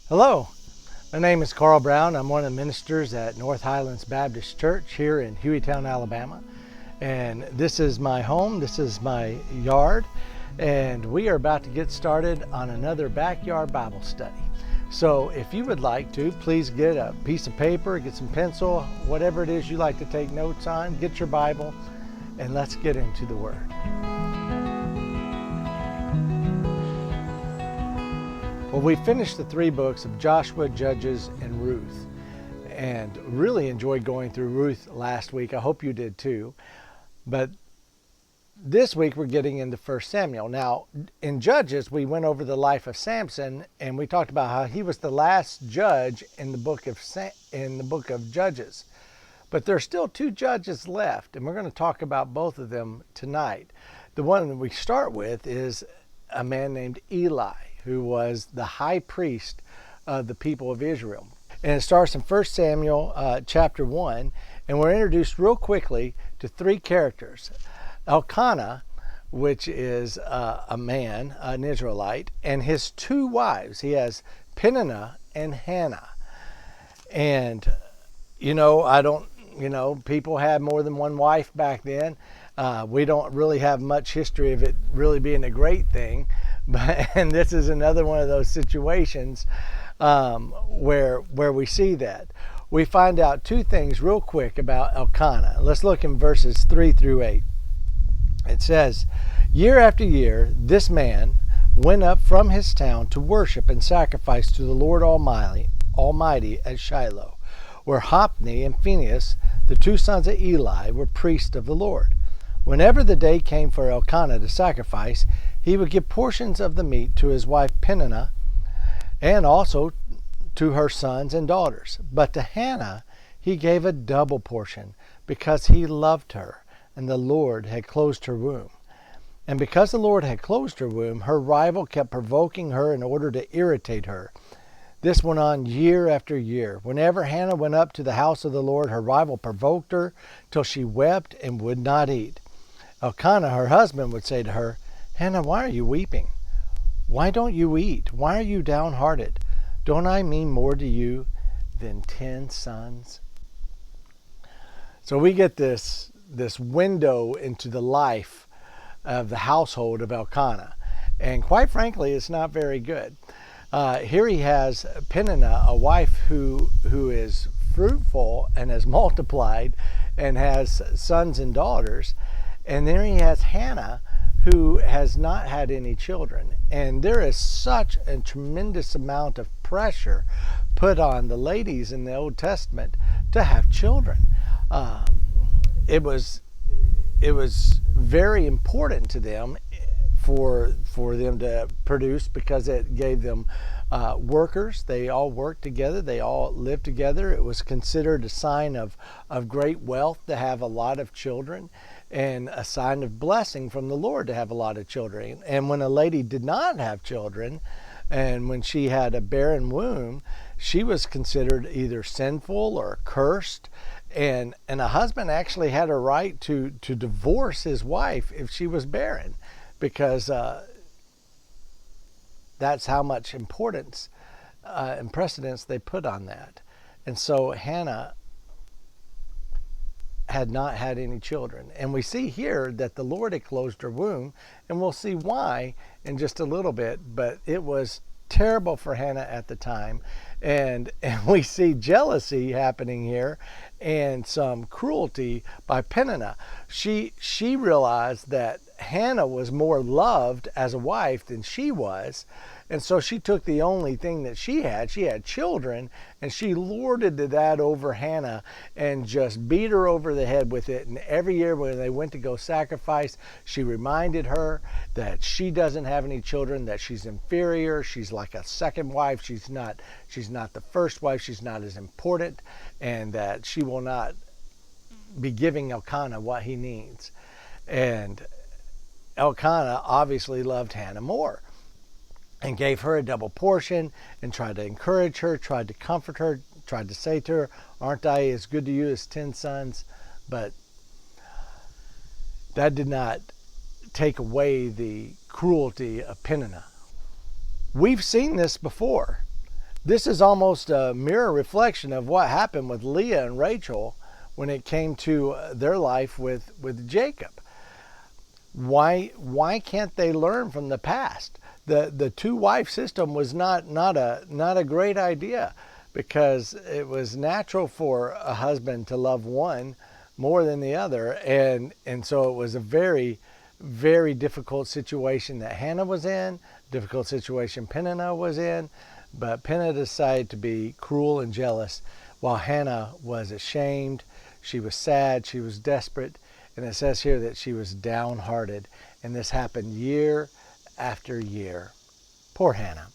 Hello, my name is Carl Brown. I'm one of the ministers at North Highlands Baptist Church here in Hueytown, Alabama. And this is my home, this is my yard, and we are about to get started on another backyard Bible study. So if you would like to, please get a piece of paper, get some pencil, whatever it is you like to take notes on, get your Bible, and let's get into the Word. Well, we finished the 3 books of Joshua, Judges, and Ruth, and really enjoyed going through Ruth last week. I hope you did too. But this week we're getting into 1 Samuel. Now, in Judges, we went over the life of Samson, and we talked about how he was the last judge in the book of Judges. But there are still 2 judges left, and we're going to talk about both of them tonight. The one that we start with is a man named Eli, who was the high priest of the people of Israel. And it starts in 1 Samuel chapter 1, and we're introduced real quickly to 3 characters. Elkanah, which is a man, an Israelite, and his 2 wives. He has Peninnah and Hannah. And, people had more than one wife back then. We don't really have much history of it really being a great thing. And this is another one of those situations where we see that. We find out 2 things real quick about Elkanah. Let's look in verses 3 through 8. It says, "Year after year, this man went up from his town to worship and sacrifice to the Lord Almighty at Shiloh, where Hophni and Phinehas, the 2 sons of Eli, were priests of the Lord. Whenever the day came for Elkanah to sacrifice, he would give portions of the meat to his wife Peninnah and also to her sons and daughters. But to Hannah he gave a double portion because he loved her, and the Lord had closed her womb. And because the Lord had closed her womb, her rival kept provoking her in order to irritate her. This went on year after year. Whenever Hannah went up to the house of the Lord, her rival provoked her till she wept and would not eat. Elkanah, her husband, would say to her, 'Hannah, why are you weeping? Why don't you eat? Why are you downhearted? Don't I mean more to you than 10 sons?'" So we get this window into the life of the household of Elkanah. And quite frankly, it's not very good. Here he has Peninnah, a wife who is fruitful and has multiplied and has sons and daughters. And then he has Hannah, who has not had any children. And there is such a tremendous amount of pressure put on the ladies in the Old Testament to have children. It was very important to them for them to produce, because it gave them workers. They all worked together. They all lived together. It was considered a sign of great wealth to have a lot of children, and a sign of blessing from the Lord to have a lot of children. And when a lady did not have children, and when she had a barren womb, she was considered either sinful or cursed. And a husband actually had a right to divorce his wife if she was barren, because that's how much importance and precedence they put on that. And so Hannah had not had any children. And we see here that the Lord had closed her womb, and we'll see why in just a little bit, but it was terrible for Hannah at the time. And we see jealousy happening here and some cruelty by Peninnah. She realized that Hannah was more loved as a wife than she was. And so she took the only thing that she had children, and she lorded that over Hannah and just beat her over the head with it. And every year when they went to go sacrifice, she reminded her that she doesn't have any children, that she's inferior, she's like a second wife, she's not the first wife, she's not as important, and that she will not be giving Elkanah what he needs. And Elkanah obviously loved Hannah more and gave her a double portion and tried to encourage her, tried to comfort her, tried to say to her, "Aren't I as good to you as 10 sons?" But that did not take away the cruelty of Peninnah. We've seen this before. This is almost a mirror reflection of what happened with Leah and Rachel when it came to their life with Jacob. Why can't they learn from the past? The two-wife system was not a great idea, because it was natural for a husband to love one more than the other, and so it was a very, very difficult situation that Hannah was in, difficult situation Peninnah was in, but Peninnah decided to be cruel and jealous, while Hannah was ashamed, she was sad, she was desperate, and it says here that she was downhearted, and this happened year after year. Poor Hannah.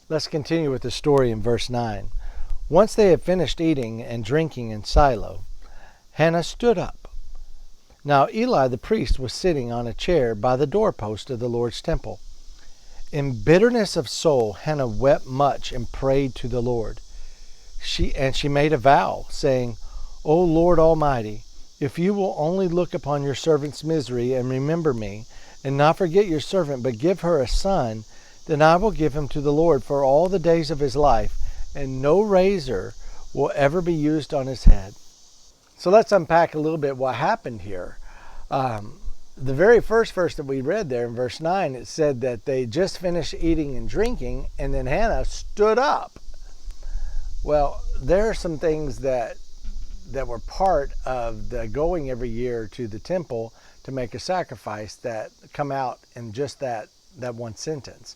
Let's continue with the story in verse 9. Once they had finished eating and drinking in Shiloh, Hannah stood up. Now Eli the priest was sitting on a chair by the doorpost of the Lord's temple. In bitterness of soul, Hannah wept much and prayed to the Lord. She made a vow, saying, O Lord Almighty, if you will only look upon your servant's misery and remember me, and not forget your servant, but give her a son, then I will give him to the Lord for all the days of his life, and no razor will ever be used on his head. So let's unpack a little bit what happened here. The very first verse that we read there in verse 9, it said that they just finished eating and drinking, and then Hannah stood up. Well, there are some things that were part of the going every year to the temple to make a sacrifice that come out in just that one sentence.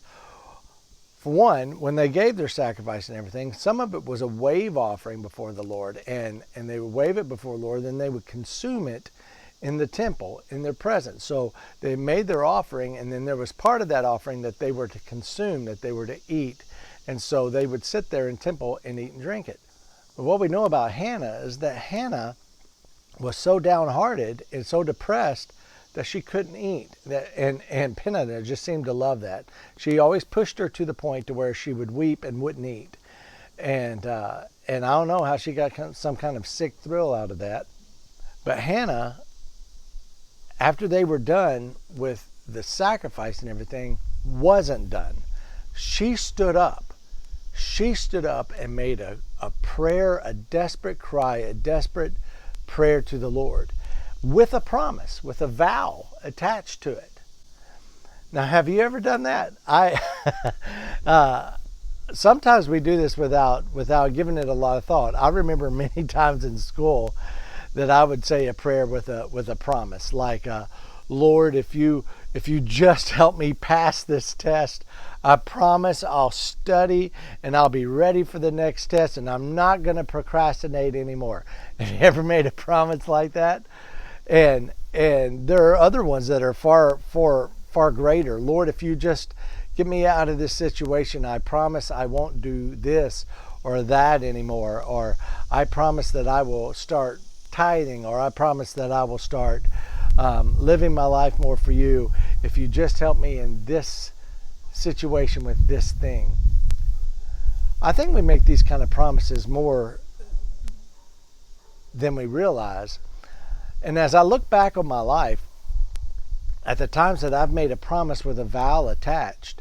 For one, when they gave their sacrifice and everything, some of it was a wave offering before the Lord, and they would wave it before the Lord, then they would consume it in the temple, in their presence. So they made their offering, and then there was part of that offering that they were to consume, that they were to eat. And so they would sit there in temple and eat and drink it. But what we know about Hannah is that Hannah was so downhearted and so depressed that she couldn't eat. And Peninnah just seemed to love that. She always pushed her to the point to where she would weep and wouldn't eat. And I don't know how she got some kind of sick thrill out of that. But Hannah, after they were done with the sacrifice and everything, wasn't done. She stood up. She stood up and made a prayer, a desperate cry, a desperate prayer to the Lord, with a promise, with a vow attached to it. Now, have you ever done that? Sometimes we do this without giving it a lot of thought. I remember many times in school that I would say a prayer with a promise, like, Lord, if you just help me pass this test, I promise I'll study and I'll be ready for the next test, and I'm not going to procrastinate anymore. Have you ever made a promise like that? And there are other ones that are far greater. Lord, if you just get me out of this situation, I promise I won't do this or that anymore, or I promise that I will start tithing, or I promise that I will start living my life more for you if you just help me in this situation with this thing. I think we make these kind of promises more than we realize. And as I look back on my life, at the times that I've made a promise with a vow attached,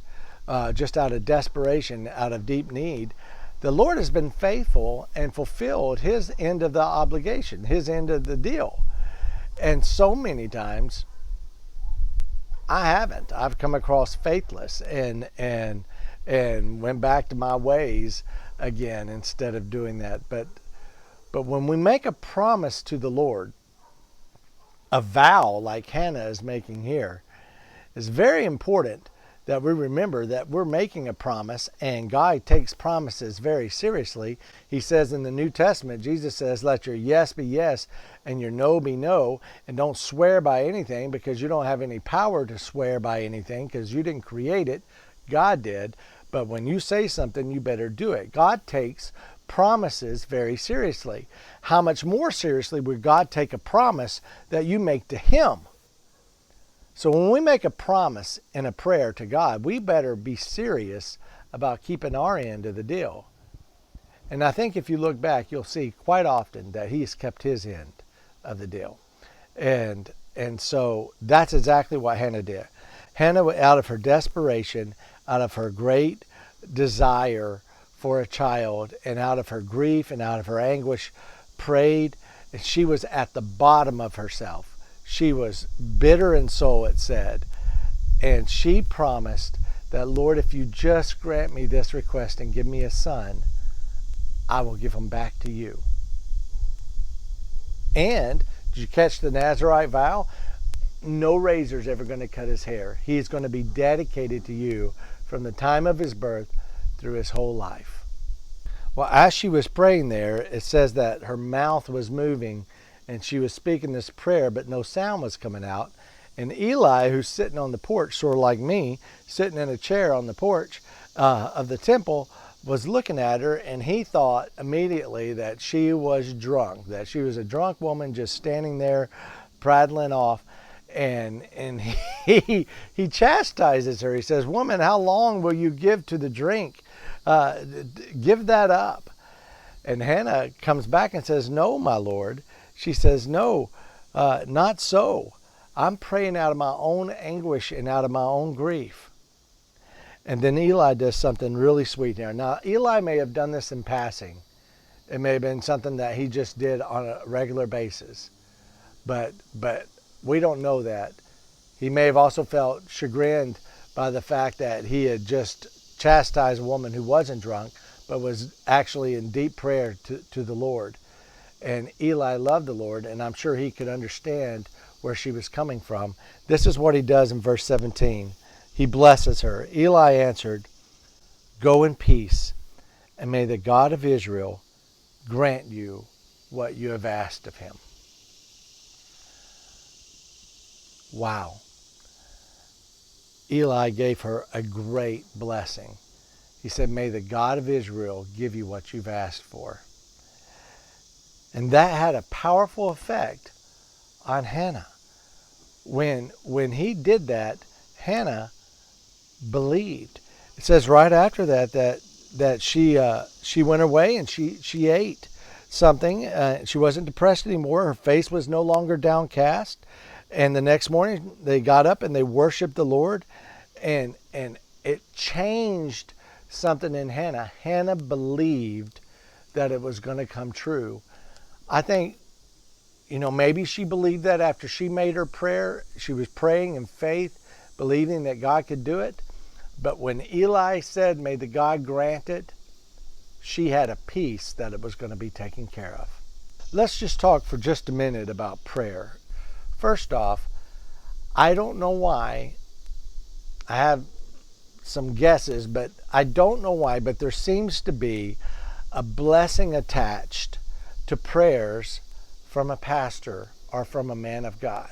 just out of desperation, out of deep need, the Lord has been faithful and fulfilled his end of the obligation, his end of the deal. And so many times I haven't. I've come across faithless and went back to my ways again instead of doing that. But when we make a promise to the Lord, a vow like Hannah is making here, it's very important that we remember that we're making a promise, and God takes promises very seriously. He says in the New Testament, Jesus says, let your yes be yes and your no be no, and don't swear by anything, because you don't have any power to swear by anything, because you didn't create it, God did. But when you say something, you better do it. God takes promises very seriously. How much more seriously would God take a promise that you make to him? So when we make a promise in a prayer to God, we better be serious about keeping our end of the deal. And I think if you look back, you'll see quite often that he's kept his end of the deal. And so that's exactly what Hannah did. Hannah, out of her desperation, out of her great desire for a child, and out of her grief and out of her anguish prayed. And she was at the bottom of herself. She was bitter in soul, it said. And she promised that, Lord, if you just grant me this request and give me a son, I will give him back to you. And did you catch the Nazarite vow? No razor's ever going to cut his hair. He's going to be dedicated to you from the time of his birth through his whole life. Well, as she was praying there, it says that her mouth was moving and she was speaking this prayer, but no sound was coming out. And Eli, who's sitting on the porch, sort of like me, sitting in a chair on the porch of the temple, was looking at her, and he thought immediately that she was drunk, that she was a drunk woman just standing there prattling off. And he chastises her. He says, "Woman, how long will you give to the drink? Give that up." And Hannah comes back and says, "No, my Lord." She says, "No, not so. I'm praying out of my own anguish and out of my own grief." And then Eli does something really sweet there. Now, Eli may have done this in passing. It may have been something that he just did on a regular basis. But we don't know that. He may have also felt chagrined by the fact that he had just chastised a woman who wasn't drunk, but was actually in deep prayer to the Lord. And Eli loved the Lord, and I'm sure he could understand where she was coming from. This is what he does in verse 17. He blesses her. Eli answered, "Go in peace, and may the God of Israel grant you what you have asked of him." Wow. Eli gave her a great blessing. He said, "May the God of Israel give you what you've asked for." And that had a powerful effect on Hannah. When he did that, Hannah believed. It says right after that she went away and she ate something. She wasn't depressed anymore. Her face was no longer downcast. And the next morning they got up and they worshiped the Lord, and it changed something in Hannah. Hannah believed that it was going to come true. I think, maybe she believed that after she made her prayer. She was praying in faith, believing that God could do it. But when Eli said, "May the God grant it," she had a peace that it was going to be taken care of. Let's just talk for just a minute about prayer. First off, I don't know why. I have some guesses, but I don't know why, but there seems to be a blessing attached to prayers from a pastor or from a man of God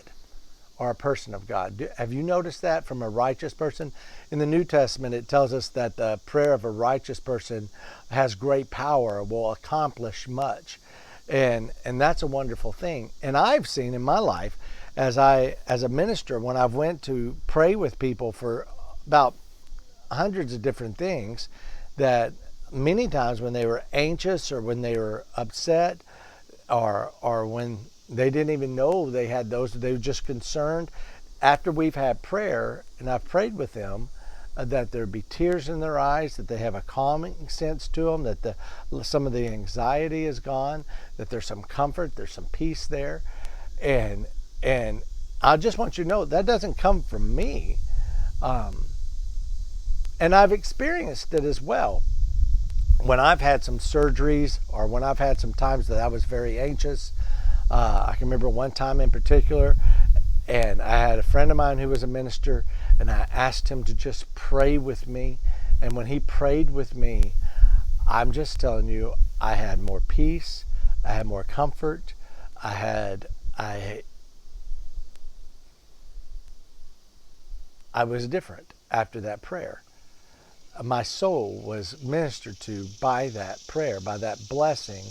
or a person of God. Have you noticed that from a righteous person? In the New Testament, it tells us that the prayer of a righteous person has great power, will accomplish much. And that's a wonderful thing. And I've seen in my life, as a minister, when I've went to pray with people for about hundreds of different things, that many times when they were anxious or when they were upset or when they didn't even know they had those, they were just concerned, after we've had prayer and I've prayed with them, that there be tears in their eyes, that they have a calming sense to them, that some of the anxiety is gone, that there's some comfort, there's some peace there. And I just want you to know that doesn't come from me. And I've experienced it as well. When I've had some surgeries or when I've had some times that I was very anxious, I can remember one time in particular, and I had a friend of mine who was a minister, and I asked him to just pray with me. And when he prayed with me, I'm just telling you, I had more peace, I had more comfort, I was different after that prayer. My soul was ministered to by that prayer, by that blessing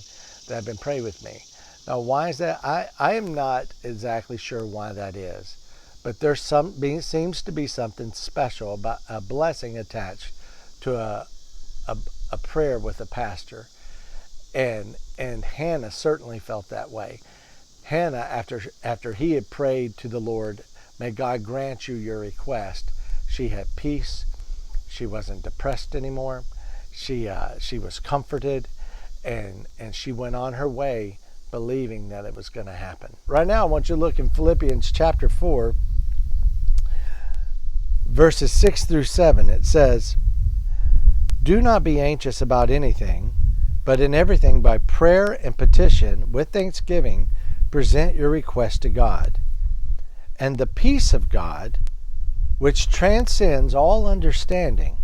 that had been prayed with me. Now, why is that? I am not exactly sure why that is, but there seems to be something special about a blessing attached to a prayer with a pastor, and Hannah certainly felt that way. Hannah, after he had prayed to the Lord, "May God grant you your request," she had peace. She wasn't depressed anymore. she was comforted, and she went on her way believing that it was going to happen. Right now, I want you to look in Philippians chapter 4, verses 6 through 7. It says, "Do not be anxious about anything, but in everything by prayer and petition with thanksgiving present your request to God. And the peace of God, which transcends all understanding,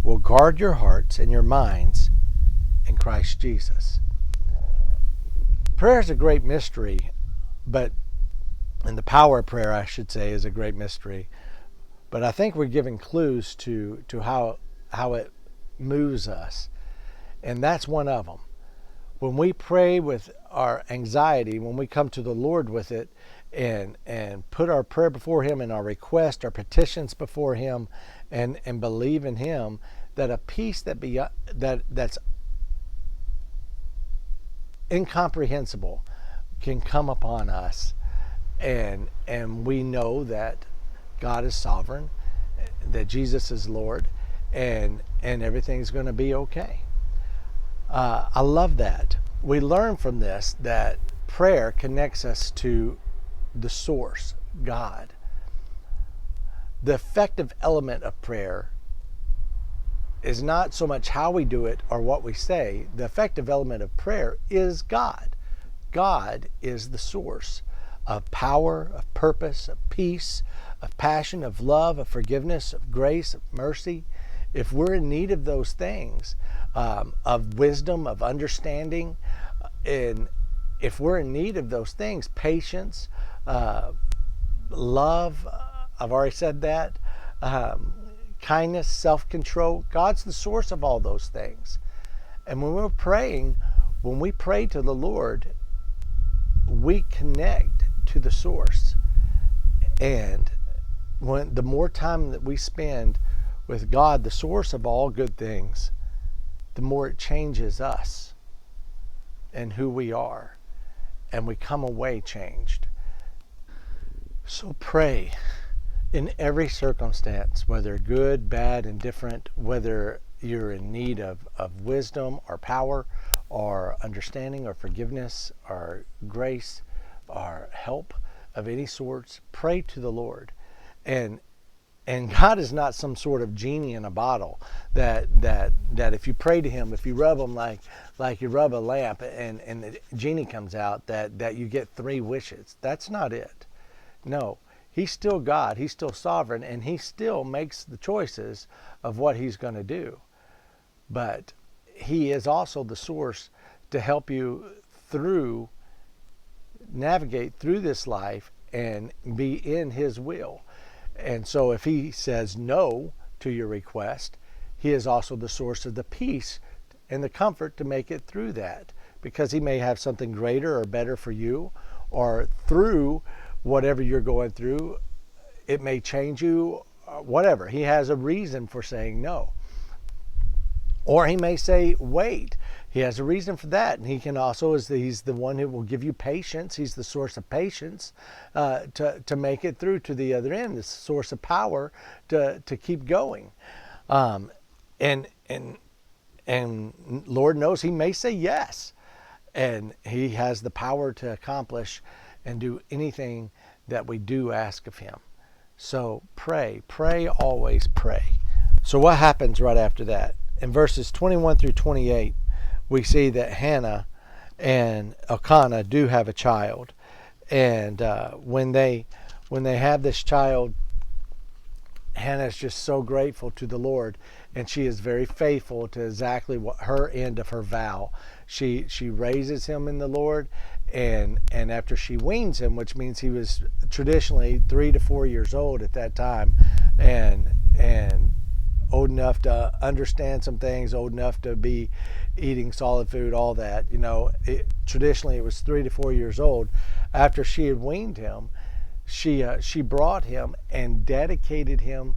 will guard your hearts and your minds in Christ Jesus." Prayer is a great mystery, and the power of prayer, I should say, is a great mystery. But I think we're giving clues to how it moves us. And that's one of them. When we pray with our anxiety, when we come to the Lord with it and put our prayer before Him and our request, our petitions before Him, and believe in Him, that a peace that's incomprehensible can come upon us, and we know that God is sovereign, that Jesus is Lord, and everything's going to be okay. I love that. We learn from this that prayer connects us to the source, God. The effective element of prayer is not so much how we do it or what we say. The effective element of prayer is God. God is the source of power, of purpose, of peace, of passion, of love, of forgiveness, of grace, of mercy. If we're in need of those things, of wisdom, of understanding, and if we're in need of those things, patience, love, I've already said that, kindness, self-control, God's the source of all those things. And when we're praying, when we pray to the Lord, we connect to the source. And the more time that we spend with God, the source of all good things, the more it changes us and who we are, and we come away changed. So pray in every circumstance, whether good, bad, indifferent, whether you're in need of wisdom or power or understanding or forgiveness or grace or help of any sorts, pray to the Lord. And God is not some sort of genie in a bottle that if you pray to Him, if you rub Him like you rub a lamp and the genie comes out, that you get 3 wishes. That's not it. No, He's still God, He's still sovereign, and He still makes the choices of what He's going to do. But He is also the source to help you navigate through this life and be in His will. And so if He says no to your request, He is also the source of the peace and the comfort to make it through that, because He may have something greater or better for you, or through whatever you're going through, it may change you, whatever. He has a reason for saying no. Or He may say, wait. He has a reason for that. And He can also, He's the one who will give you patience. He's the source of patience to make it through to the other end. The source of power to keep going. And Lord knows He may say yes. And He has the power to accomplish and do anything that we do ask of Him. So pray, always pray. So what happens right after that? In verses 21 through 28, we see that Hannah and Elkanah do have a child. And when they have this child, Hannah is just so grateful to the Lord, and she is very faithful to exactly what her end of her vow. She raises him in the Lord, and after she weans him, which means he was traditionally 3 to 4 years old at that time, and old enough to understand some things, old enough to be eating solid food, all that. Traditionally it was 3 to 4 years old. After she had weaned him, she brought him and dedicated him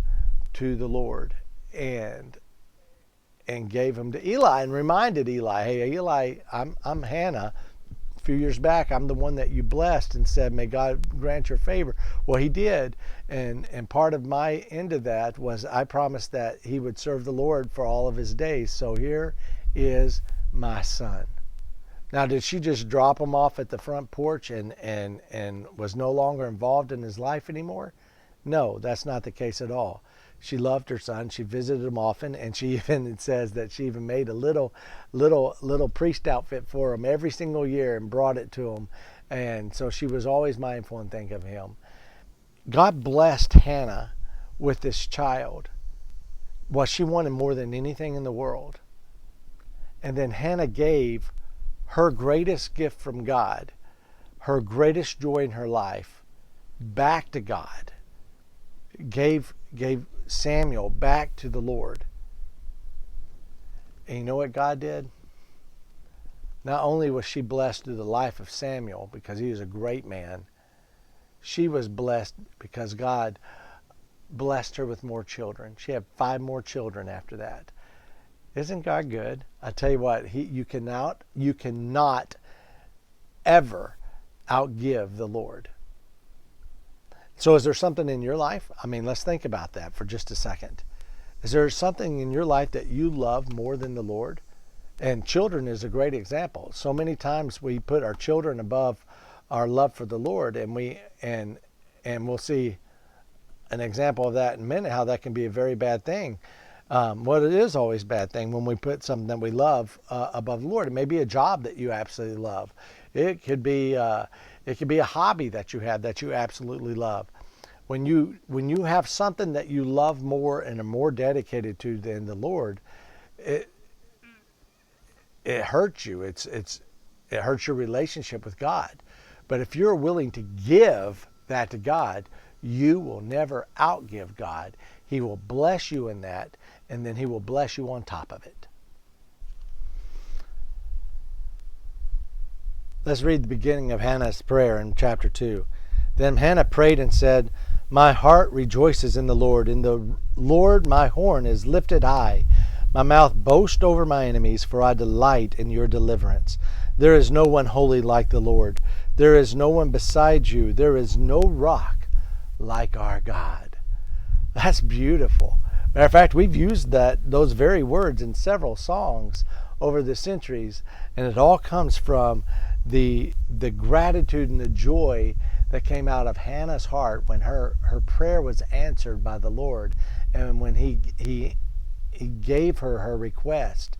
to the Lord, and gave him to Eli, and reminded Eli, hey Eli, I'm Hannah few years back, I'm the one that you blessed and said, may God grant your favor. Well, he did. And part of my end of that was I promised that he would serve the Lord for all of his days. So here is my son. Now, did she just drop him off at the front porch and was no longer involved in his life anymore? No, that's not the case at all. She loved her son. She visited him often, and she even, it says that she even made a little priest outfit for him every single year and brought it to him. And so she was always mindful and think of him. God blessed Hannah with this child. Well, she wanted more than anything in the world. And then Hannah gave her greatest gift from God, her greatest joy in her life, back to God. Gave Samuel back to the Lord. And you know what God did? Not only was she blessed through the life of Samuel because he was a great man, she was blessed because God blessed her with more children. She had 5 more children after that. Isn't God good? I tell you what, you cannot ever outgive the Lord. So is there something in your life? I mean, let's think about that for just a second. Is there something in your life that you love more than the Lord? And children is a great example. So many times we put our children above our love for the Lord, and we'll see an example of that in a minute, how that can be a very bad thing. Well, it is always a bad thing when we put something that we love above the Lord. It may be a job that you absolutely love. It could be a hobby that you have that you absolutely love. When you have something that you love more and are more dedicated to than the Lord, it hurts you. It hurts your relationship with God. But if you're willing to give that to God, you will never outgive God. He will bless you in that, and then he will bless you on top of it. Let's read the beginning of Hannah's prayer in chapter 2. Then Hannah prayed and said, my heart rejoices in the Lord. In the Lord my horn is lifted high. My mouth boasts over my enemies, for I delight in your deliverance. There is no one holy like the Lord. There is no one beside you. There is no rock like our God. That's beautiful. Matter of fact, we've used those very words in several songs over the centuries, and it all comes from the gratitude and the joy that came out of Hannah's heart when her prayer was answered by the Lord, and when he gave her request.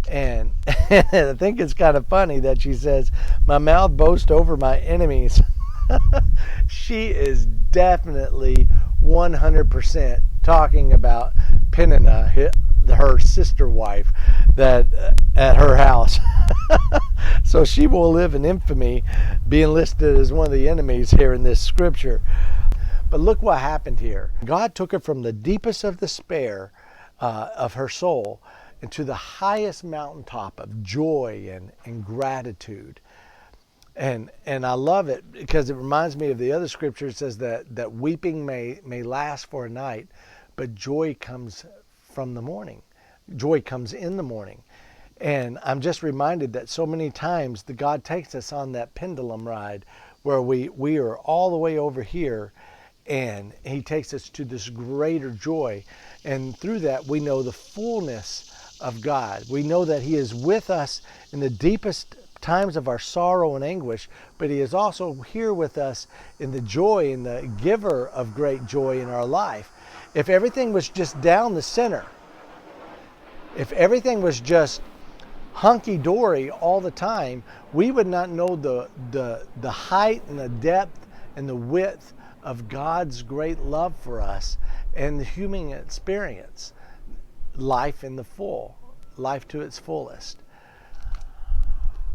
And I think it's kind of funny that she says, my mouth boasts over my enemies. She is definitely 100% talking about Peninnah, her sister wife, that at her house. So she will live in infamy, being listed as one of the enemies here in this scripture. But look what happened here. God took her from the deepest of despair of her soul into the highest mountaintop of joy and gratitude. And I love it because it reminds me of the other scripture. It says that weeping may last for a night, but joy comes from the morning. Joy comes in the morning. And I'm just reminded that so many times the God takes us on that pendulum ride where we are all the way over here, and he takes us to this greater joy. And through that, we know the fullness of God. We know that he is with us in the deepest times of our sorrow and anguish, but he is also here with us in the joy and the giver of great joy in our life. If everything was just down the center, if everything was just hunky-dory all the time, we would not know the height and the depth and the width of God's great love for us and the human experience. Life in the full, life to its fullest.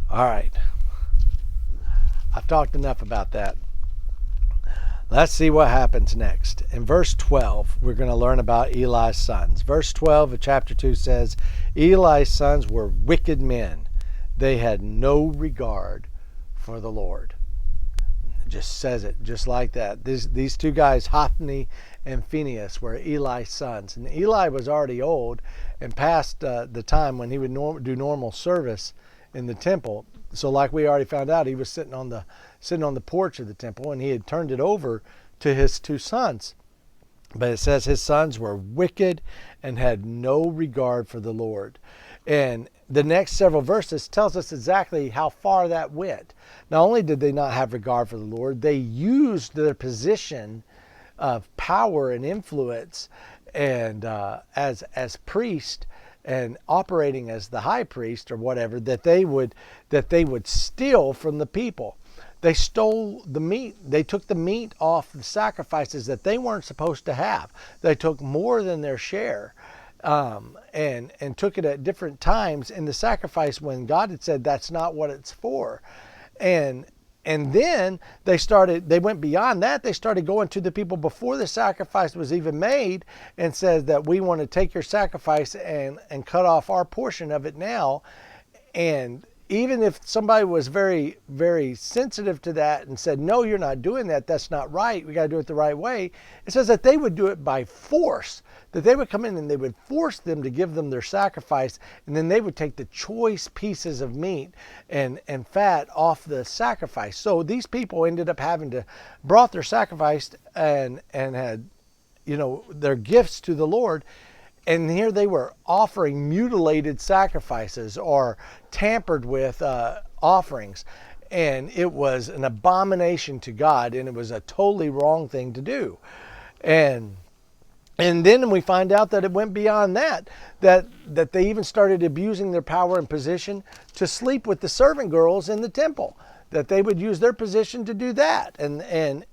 All right, I've talked enough about that. Let's see what happens next. In verse 12, we're going to learn about Eli's sons. Verse 12 of chapter 2 says, Eli's sons were wicked men. They had no regard for the Lord. It just says it just like that. These two guys, Hophni and Phinehas, were Eli's sons. And Eli was already old and past the time when he would do normal service in the temple. So like we already found out, he was sitting on the porch of the temple, and he had turned it over to his two sons. But it says his sons were wicked and had no regard for the Lord. And the next several verses tells us exactly how far that went. Not only did they not have regard for the Lord, they used their position of power and influence and as priest and operating as the high priest or whatever, that they would steal from the people. They stole the meat. They took the meat off the sacrifices that they weren't supposed to have. They took more than their share, and took it at different times in the sacrifice when God had said that's not what it's for. And then they went beyond that. They started going to the people before the sacrifice was even made and said that we want to take your sacrifice and cut off our portion of it now. And even if somebody was very, very sensitive to that and said, no, you're not doing that, that's not right, we got to do it the right way, it says that they would do it by force, that they would come in and they would force them to give them their sacrifice, and then they would take the choice pieces of meat and fat off the sacrifice. So these people ended up having to brought their sacrifice and had, their gifts to the Lord. And here they were offering mutilated sacrifices or tampered with offerings. And it was an abomination to God, and it was a totally wrong thing to do. And then we find out that it went beyond that they even started abusing their power and position to sleep with the servant girls in the temple, that they would use their position to do that. And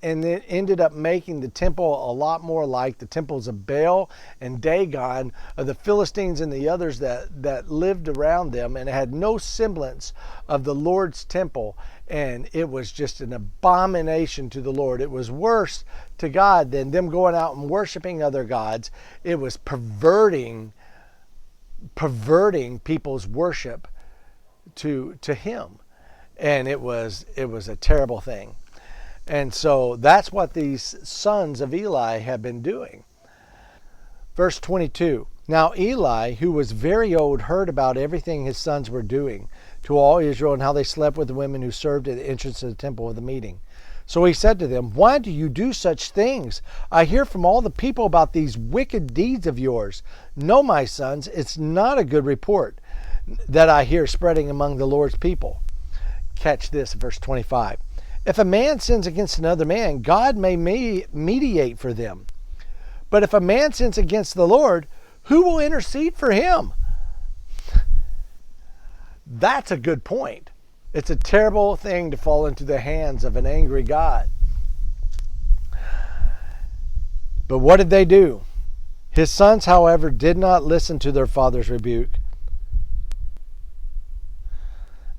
it ended up making the temple a lot more like the temples of Baal and Dagon, of the Philistines and the others that lived around them, and it had no semblance of the Lord's temple. And it was just an abomination to the Lord. It was worse to God than them going out and worshiping other gods. It was perverting people's worship to him. And it was a terrible thing. And so that's what these sons of Eli have been doing. Verse 22, now Eli, who was very old, heard about everything his sons were doing to all Israel and how they slept with the women who served at the entrance of the temple of the meeting. So he said to them, why do you do such things? I hear from all the people about these wicked deeds of yours. No, my sons, it's not a good report that I hear spreading among the Lord's people. Catch this, verse 25. If a man sins against another man, God may mediate for them. But if a man sins against the Lord, who will intercede for him? That's a good point. It's a terrible thing to fall into the hands of an angry God. But what did they do? His sons, however, did not listen to their father's rebuke.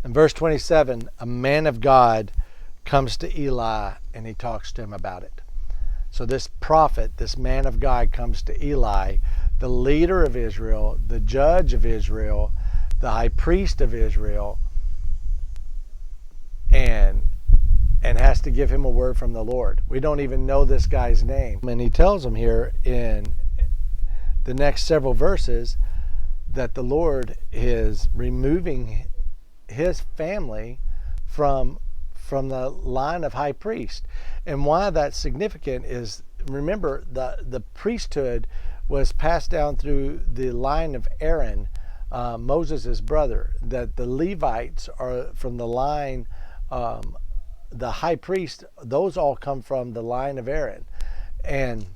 In verse 27, a man of God comes to Eli and he talks to him about it. So this prophet, this man of God, comes to Eli, the leader of Israel, the judge of Israel, the high priest of Israel, and has to give him a word from the Lord. We don't even know this guy's name. And he tells him here in the next several verses that the Lord is removing his family from the line of high priest. And why that's significant is, remember, the priesthood was passed down through the line of Aaron, Moses' brother, that the Levites are from the line, the high priest, those all come from the line of Aaron. And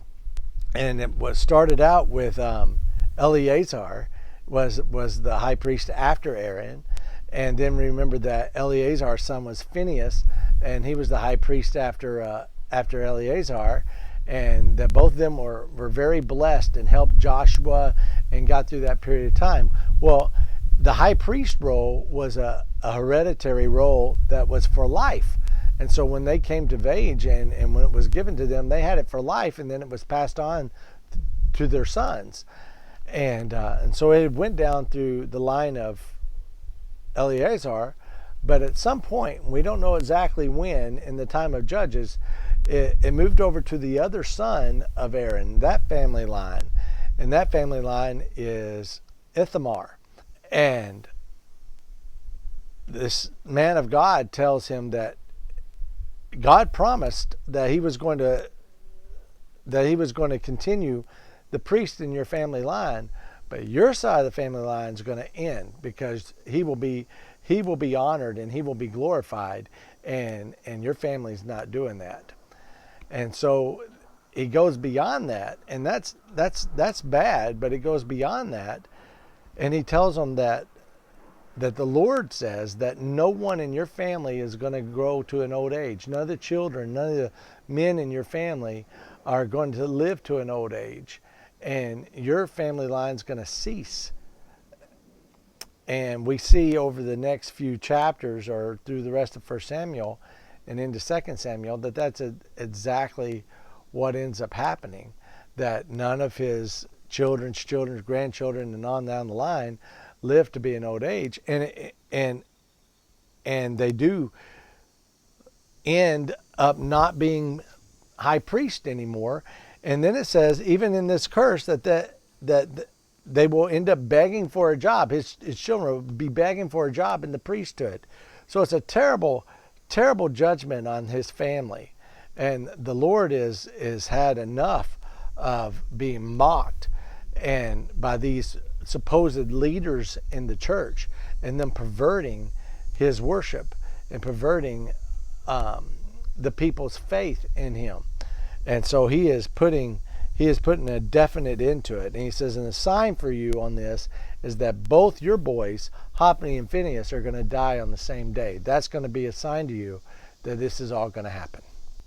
it was started out with Eleazar was the high priest after Aaron. And then remember that Eleazar's son was Phinehas, and he was the high priest after Eleazar, and that both of them were very blessed and helped Joshua and got through that period of time. Well, the high priest role was a hereditary role that was for life. And so when they came of age and when it was given to them, they had it for life, and then it was passed on to their sons. And so it went down through the line of Eleazar, but at some point, we don't know exactly when, in the time of Judges, it moved over to the other son of Aaron, that family line. And that family line is Ithamar. And this man of God tells him that God promised that he was going to continue the priest in your family line, but your side of the family line is going to end, because he will be honored and he will be glorified, and your family's not doing that. And so he goes beyond that, and that's bad, but it goes beyond that, and he tells them that the Lord says that no one in your family is going to grow to an old age. None of the children, none of the men in your family are going to live to an old age, and your family line is going to cease. And we see over the next few chapters, or through the rest of 1 Samuel and into 2 Samuel, that that's exactly what ends up happening, that none of his children's grandchildren, and on down the line live to be an old age, and they do end up not being high priest anymore. And then it says, even in this curse, that they will end up begging for a job. His children will be begging for a job in the priesthood. So it's a terrible, terrible judgment on his family. And the Lord is had enough of being mocked and by these supposed leaders in the church, and them perverting his worship and perverting the people's faith in him. And so he is putting a definite end to it. And he says, and the sign for you on this is that both your boys, Hophni and Phinehas, are going to die on the same day. That's going to be a sign to you that this is all going to happen.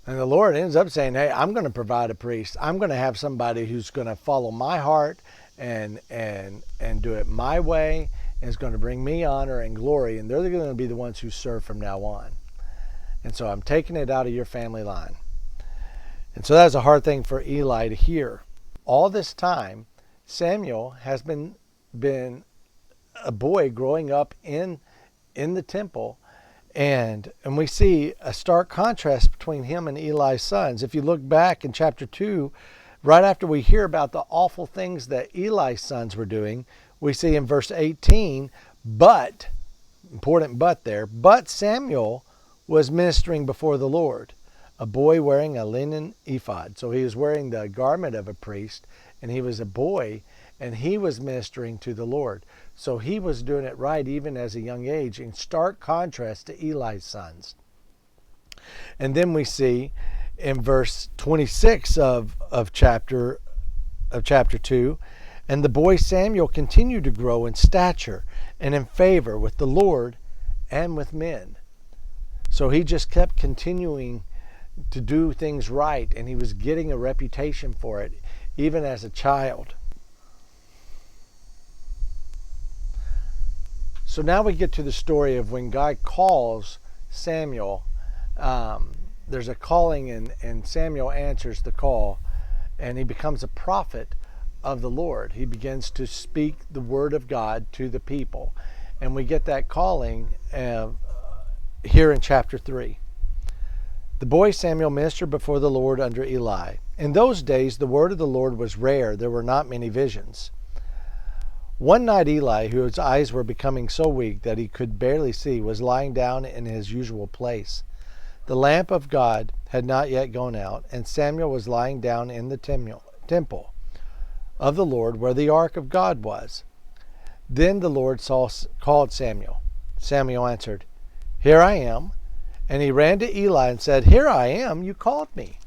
And the Lord ends up saying, hey, I'm going to provide a priest. I'm going to have somebody who's going to follow my heart and do it my way, and is going to bring me honor and glory, and they're going to be the ones who serve from now on. And so I'm taking it out of your family line. And so that was a hard thing for Eli to hear. All this time, Samuel has been a boy growing up in the temple, and we see a stark contrast between him and Eli's sons. If you look back in chapter 2, right after we hear about the awful things that Eli's sons were doing, we see in verse 18, but, important but there, but Samuel was ministering before the Lord, a boy wearing a linen ephod. So he was wearing the garment of a priest, and he was a boy, and he was ministering to the Lord. So he was doing it right even as a young age, in stark contrast to Eli's sons. And then we see in verse 26 of chapter 2, and the boy Samuel continued to grow in stature and in favor with the Lord and with men. So he just kept continuing to do things right, and he was getting a reputation for it even as a child. So now we get to the story of when God calls Samuel. There's a calling, and Samuel answers the call, and he becomes a prophet of the Lord. He begins to speak the word of God to the people, and we get that calling here in chapter 3. The boy Samuel ministered before the Lord under Eli. In those days the word of the Lord was rare. There were not many visions. One night Eli, whose eyes were becoming so weak that he could barely see, was lying down in his usual place. The lamp of God had not yet gone out, and Samuel was lying down in the temple of the Lord where the ark of God was. Then the Lord called Samuel. Samuel answered, "Here I am." And he ran to Eli and said, "Here I am, you called me."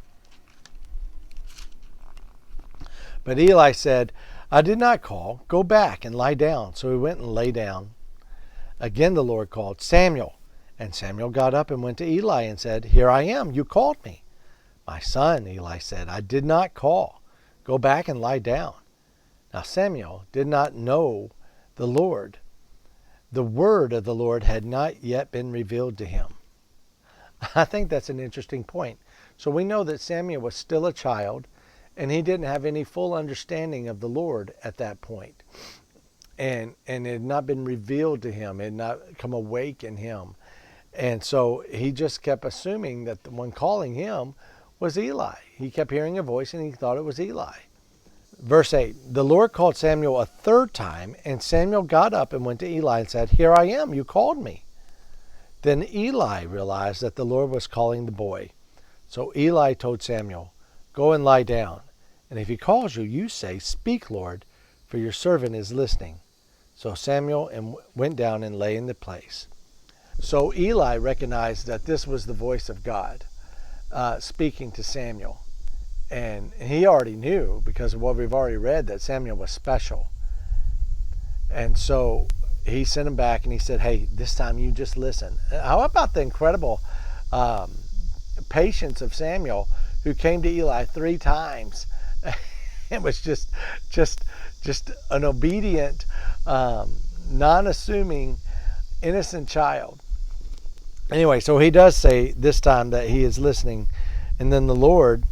But Eli said, "I did not call. Go back and lie down." So he went and lay down. Again the Lord called, "Samuel." And Samuel got up and went to Eli and said, "Here I am, you called me." "My son," Eli said, "I did not call. Go back and lie down." Now Samuel did not know the Lord. The word of the Lord had not yet been revealed to him. I think that's an interesting point. So we know that Samuel was still a child, and he didn't have any full understanding of the Lord at that point. And it had not been revealed to him. It had not come awake in him. And so he just kept assuming that the one calling him was Eli. He kept hearing a voice, and he thought it was Eli. Verse 8, the Lord called Samuel a third time, and Samuel got up and went to Eli and said, "Here I am, you called me." Then Eli realized that the Lord was calling the boy. So Eli told Samuel, "Go and lie down, and if he calls you, you say, 'Speak, Lord, for your servant is listening.'" So Samuel went down and lay in the place. So Eli recognized that this was the voice of God speaking to Samuel. And he already knew, because of what we've already read, that Samuel was special. And so he sent him back and he said, "Hey, this time you just listen." How about the incredible patience of Samuel, who came to Eli 3 times? It was just an obedient, non-assuming, innocent child. Anyway, so he does say this time that he is listening. And then the Lord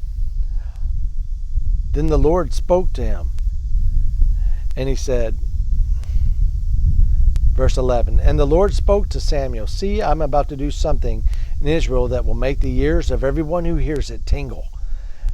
spoke to him. And he said, verse 11, "And the Lord spoke to Samuel, 'See, I'm about to do something in Israel that will make the ears of everyone who hears it tingle.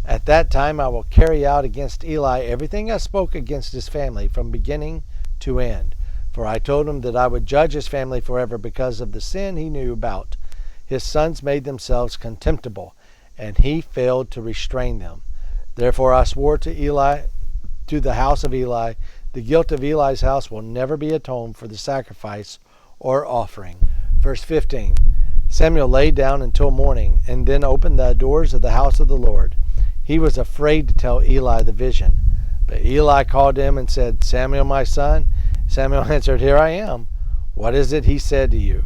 At that time I will carry out against Eli everything I spoke against his family from beginning to end. For I told him that I would judge his family forever because of the sin he knew about. His sons made themselves contemptible, and he failed to restrain them. Therefore I swore to the house of Eli, the guilt of Eli's house will never be atoned for the sacrifice or offering.'" Verse 15, "Samuel lay down until morning, and then opened the doors of the house of the Lord. He was afraid to tell Eli the vision. But Eli called him and said, 'Samuel, my son.' Samuel answered, 'Here I am.' 'What is it he said to you?'"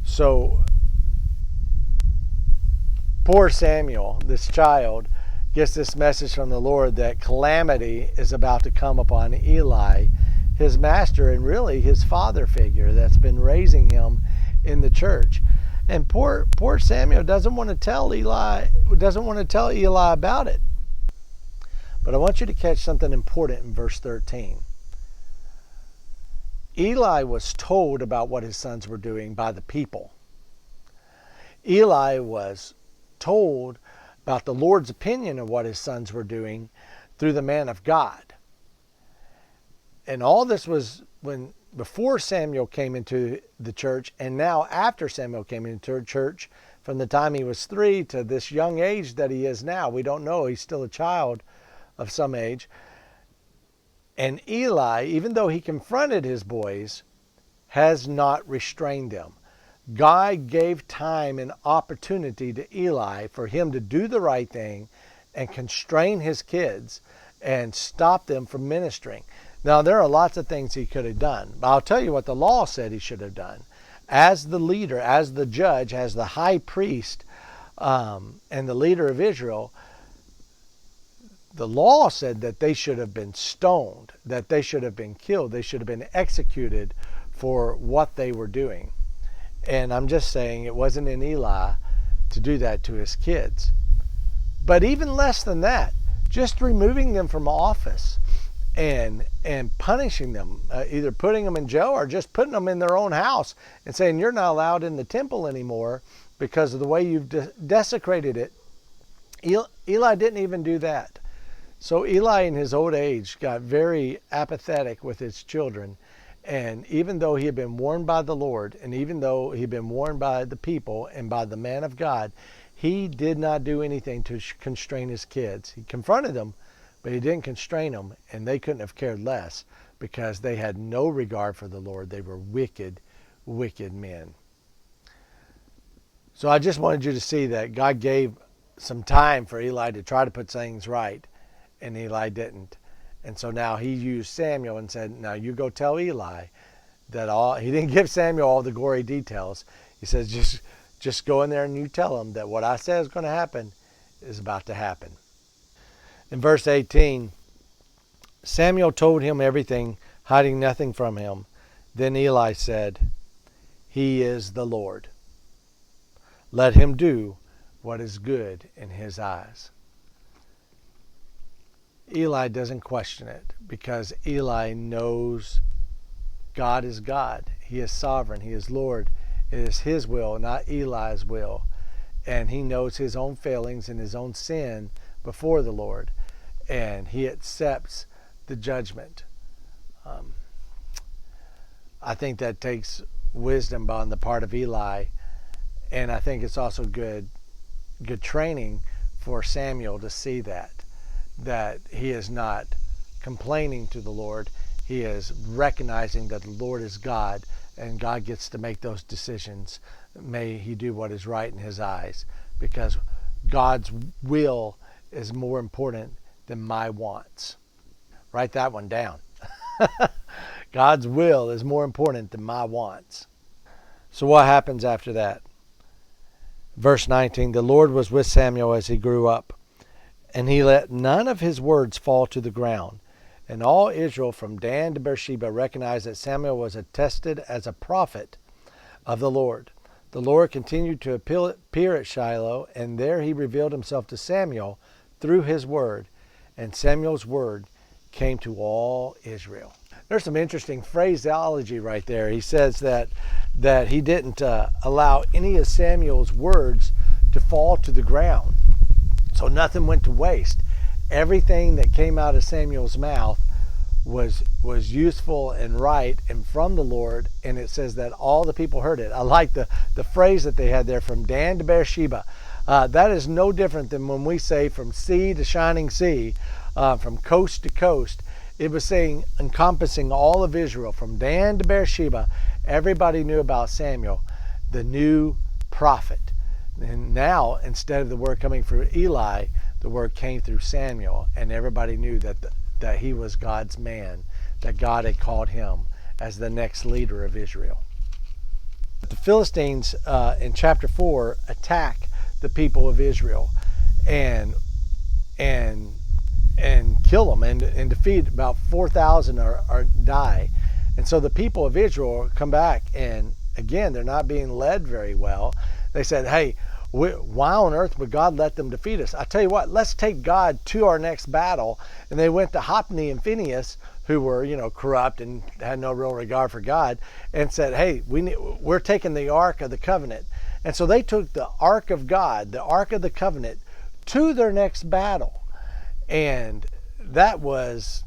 So poor Samuel, this child, gets this message from the Lord that calamity is about to come upon Eli, his master, and really his father figure that's been raising him in the church. And poor Samuel doesn't want to tell Eli about it. But I want you to catch something important in verse 13. Eli was told about what his sons were doing by the people. Eli was told about the Lord's opinion of what his sons were doing through the man of God. And all this was before Samuel came into the church, and now after Samuel came into the church, from the time he was 3 to this young age that he is now. We don't know. He's still a child of some age. And Eli, even though he confronted his boys, has not restrained them. God gave time and opportunity to Eli for him to do the right thing and constrain his kids and stop them from ministering. Now, there are lots of things he could have done, but I'll tell you what the law said he should have done. As the leader, as the judge, as the high priest, and the leader of Israel, the law said that they should have been stoned, that they should have been killed, they should have been executed for what they were doing. And I'm just saying it wasn't in Eli to do that to his kids. But even less than that, just removing them from office and punishing them, either putting them in jail or just putting them in their own house and saying, "You're not allowed in the temple anymore because of the way you've desecrated it." Eli didn't even do that. So Eli in his old age got very apathetic with his children. And even though he had been warned by the Lord, and even though he had been warned by the people and by the man of God, he did not do anything to constrain his kids. He confronted them, but he didn't constrain them, and they couldn't have cared less because they had no regard for the Lord. They were wicked, wicked men. So I just wanted you to see that God gave some time for Eli to try to put things right, and Eli didn't. And so now he used Samuel and said, "Now you go tell Eli that he didn't give Samuel all the gory details. He says, just go in there and you tell him that what I said is going to happen is about to happen." In verse 18, Samuel told him everything, hiding nothing from him. Then Eli said, "He is the Lord. Let him do what is good in his eyes." Eli doesn't question it because Eli knows God is God. He is sovereign. He is Lord. It is his will, not Eli's will. And he knows his own failings and his own sin before the Lord. And he accepts the judgment. I think that takes wisdom on the part of Eli. And I think it's also good training for Samuel to see that he is not complaining to the Lord. He is recognizing that the Lord is God, and God gets to make those decisions. May he do what is right in his eyes, because God's will is more important than my wants. Write that one down. God's will is more important than my wants. So what happens after that? Verse 19, the Lord was with Samuel as he grew up, and he let none of his words fall to the ground. And all Israel from Dan to Beersheba recognized that Samuel was attested as a prophet of the Lord. The Lord continued to appear at Shiloh, and there he revealed himself to Samuel through his word. And Samuel's word came to all Israel. There's some interesting phraseology right there. He says that he didn't allow any of Samuel's words to fall to the ground. So nothing went to waste. Everything that came out of Samuel's mouth was useful and right and from the Lord, and it says that all the people heard it. I like the phrase that they had there, from Dan to Beersheba. That is no different than when we say from sea to shining sea, from coast to coast. It was saying, encompassing all of Israel, from Dan to Beersheba. Everybody knew about Samuel, the new prophet. And now, instead of the word coming through Eli, the word came through Samuel, and everybody knew that he was God's man, that God had called him as the next leader of Israel. The Philistines in chapter 4 attack the people of Israel and kill them and defeat. About 4,000 are die. And so the people of Israel come back, and again, they're not being led very well. They said, hey, why on earth would God let them defeat us? I tell you what, let's take God to our next battle. And they went to Hophni and Phinehas, who were, corrupt and had no real regard for God, and said, hey, we're taking the Ark of the Covenant. And so they took the Ark of God, the Ark of the Covenant, to their next battle. And that was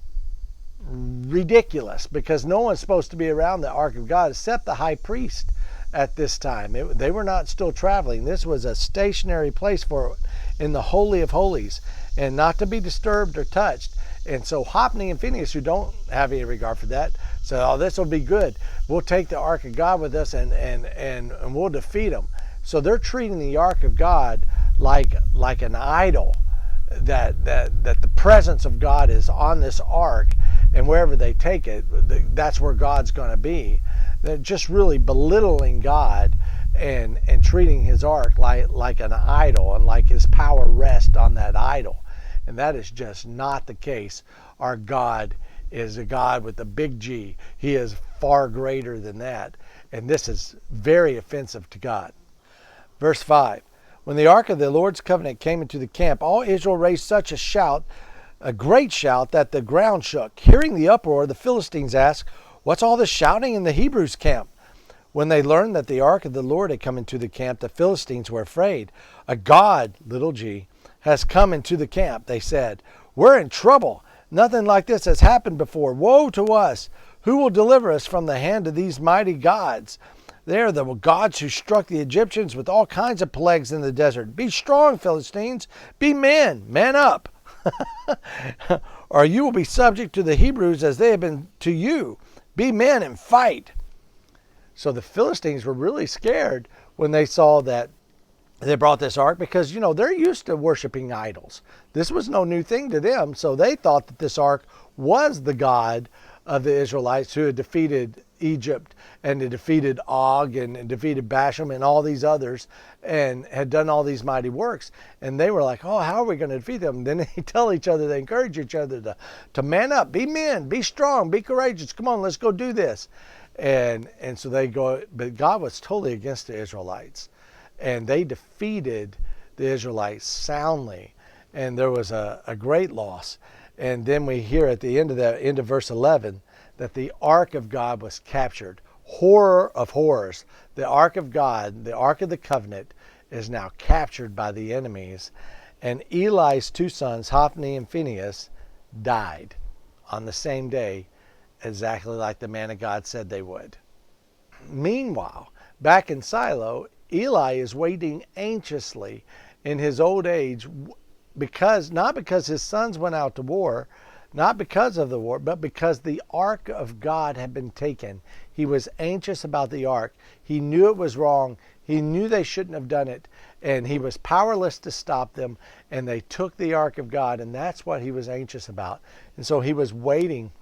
ridiculous, because no one's supposed to be around the Ark of God except the high priest at this time. They were not still traveling. This was a stationary place for in the Holy of Holies, and not to be disturbed or touched. And so Hophni and Phinehas, who don't have any regard for that, said, oh, this will be good. We'll take the Ark of God with us and we'll defeat them. So they're treating the Ark of God like an idol, that the presence of God is on this ark, and wherever they take it, that's where God's going to be. They're just really belittling God and treating his ark like an idol, and like his power rests on that idol. And that is just not the case. Our God is a God with a big G. He is far greater than that. And this is very offensive to God. Verse 5. When the ark of the Lord's covenant came into the camp, all Israel raised such a shout, a great shout, that the ground shook. Hearing the uproar, the Philistines asked, what's all this shouting in the Hebrews' camp? When they learned that the ark of the Lord had come into the camp, the Philistines were afraid. A god, little g, has come into the camp, they said. We're in trouble. Nothing like this has happened before. Woe to us! Who will deliver us from the hand of these mighty gods? They are the gods who struck the Egyptians with all kinds of plagues in the desert. Be strong, Philistines. Be men. Man up. Or you will be subject to the Hebrews as they have been to you. Be men and fight. So the Philistines were really scared when they saw that they brought this ark, because, they're used to worshiping idols. This was no new thing to them. So they thought that this ark was the God of the Israelites, who had defeated Egypt and had defeated Og and defeated Bashan and all these others, and had done all these mighty works. And they were like, oh, how are we going to defeat them? And then they tell each other, they encourage each other to man up, be men, be strong, be courageous. Come on, let's go do this. And so they go, but God was totally against the Israelites, and they defeated the Israelites soundly, and there was a great loss. And then we hear at the end of verse 11 that the ark of God was captured. Horror of horrors. The ark of God, the ark of the covenant, is now captured by the enemies. And Eli's two sons, Hophni and Phinehas, died on the same day, exactly like the man of God said they would. Meanwhile, back in Shiloh, Eli is waiting anxiously in his old age, not because his sons went out to war, not because of the war, but because the ark of God had been taken. He was anxious about the ark. He knew it was wrong. He knew they shouldn't have done it, and he was powerless to stop them, and they took the ark of God, and that's what he was anxious about. And so he was waiting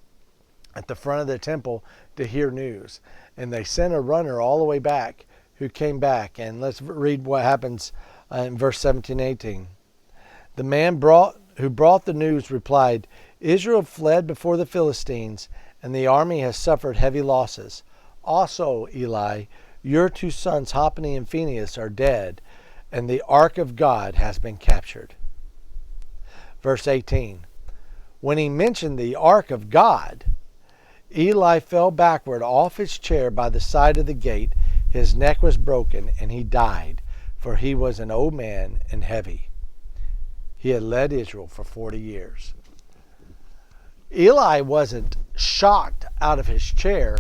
at the front of the temple to hear news. And they sent a runner all the way back who came back. And let's read what happens in verse 17-18. The man who brought the news replied, Israel fled before the Philistines, and the army has suffered heavy losses. Also, Eli, your two sons Hophni and Phinehas are dead, and the ark of God has been captured. Verse 18. When he mentioned the ark of God, Eli fell backward off his chair by the side of the gate. His neck was broken, and he died, for he was an old man and heavy. He had led Israel for 40 years. Eli wasn't shocked out of his chair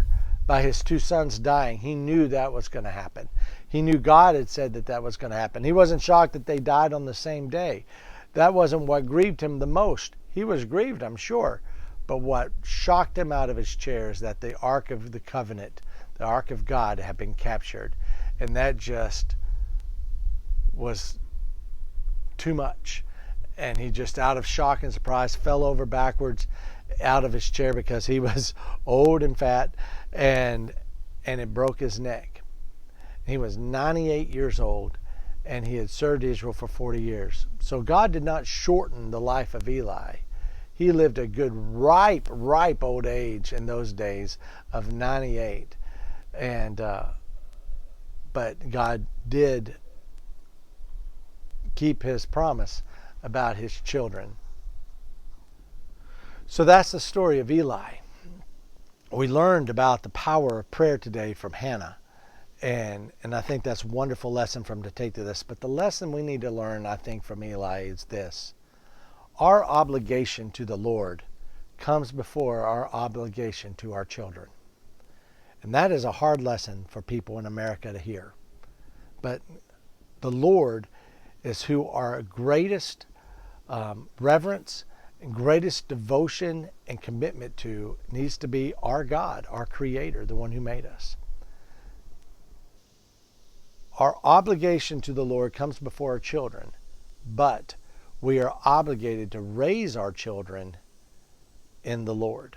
by his two sons dying. He knew that was going to happen. He knew God had said that was going to happen. He wasn't shocked that they died on the same day. That wasn't what grieved him the most. He was grieved, I'm sure. But what shocked him out of his chair is that the Ark of the Covenant, the Ark of God, had been captured. And that just was too much. And he just, out of shock and surprise, fell over backwards out of his chair because he was old and fat, and it broke his neck. He was 98 years old, and he had served Israel for 40 years. So God did not shorten the life of Eli. He lived a good, ripe old age in those days of 98. But God did keep his promise about his children. So that's the story of Eli. We learned about the power of prayer today from Hannah. And I think that's a wonderful lesson for him to take to this. But the lesson we need to learn, I think, from Eli is this. Our obligation to the Lord comes before our obligation to our children. And that is a hard lesson for people in America to hear. But the Lord is who our greatest reverence and greatest devotion and commitment to needs to be our God, our Creator, the one who made us. Our obligation to the Lord comes before our children, but we are obligated to raise our children in the Lord.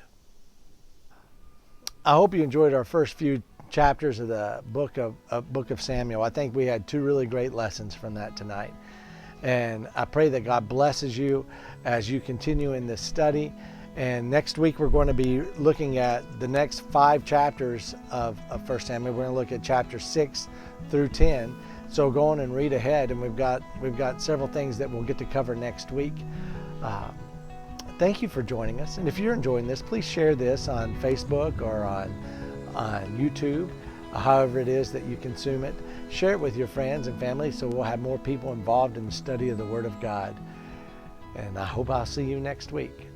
I hope you enjoyed our first few chapters of the book of Samuel. I think we had two really great lessons from that tonight. And I pray that God blesses you as you continue in this study. And next week we're going to be looking at the next 5 chapters of 1 Samuel. We're going to look at chapters 6 through 10. So go on and read ahead, and we've got several things that we'll get to cover next week. Thank you for joining us. And if you're enjoying this, please share this on Facebook or on YouTube, however it is that you consume it. Share it with your friends and family so we'll have more people involved in the study of the Word of God. And I hope I'll see you next week.